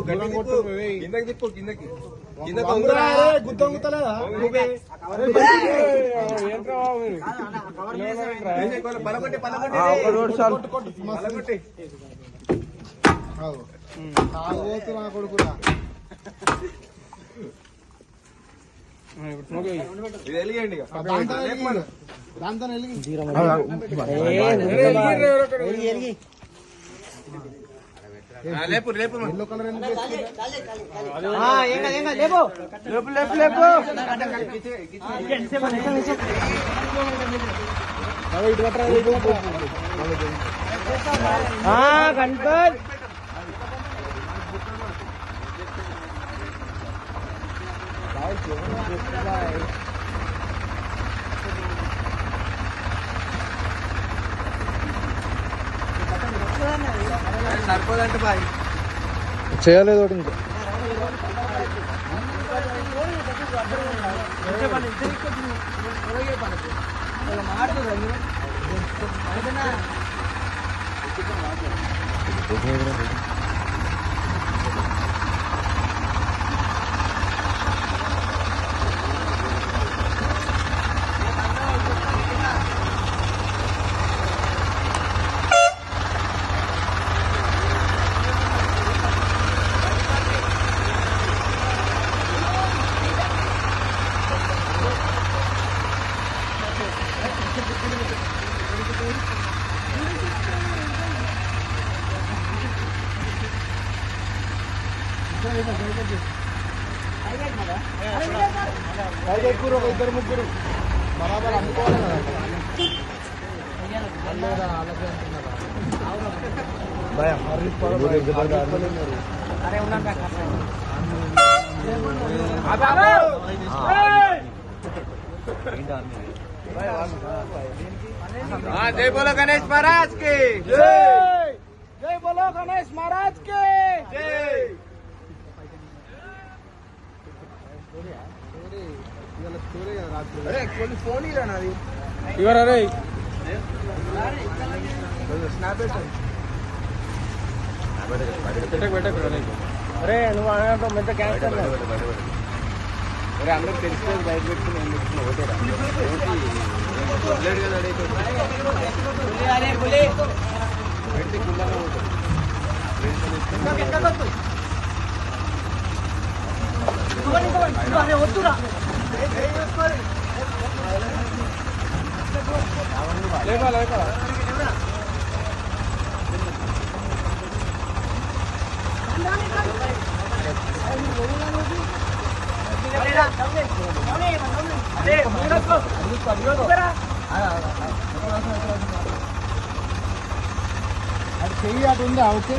కిందకి తిప్పు కిందకి గుద్దొంగుతలేదా నా కొడుకురా దాంతో లేపు లేపు ఎల్లో కలర్ కంట్రోల్ సరిపోదంటే బాయ్ చేయలేదు ఒకటి ఇంకా ఇద్దరు ముగ్గురు బరాబర్ అందుకోవాలి जय बोलो गणेश महाराज के जय बोलो गणेश महाराज के जय फोन ही रहना ఇవరా రే अरे నువ్వు అనడం మెత్త క్యాన్సర్ అందరూ తెలిసిపోయి బయట పెట్టుకుని ఏం పెట్టుకున్నా ఒకటేరా పెడితే గుళ్ళగా వద్దురా లేపా లేపా అది చెయ్యి అటు ఉందా ఓకే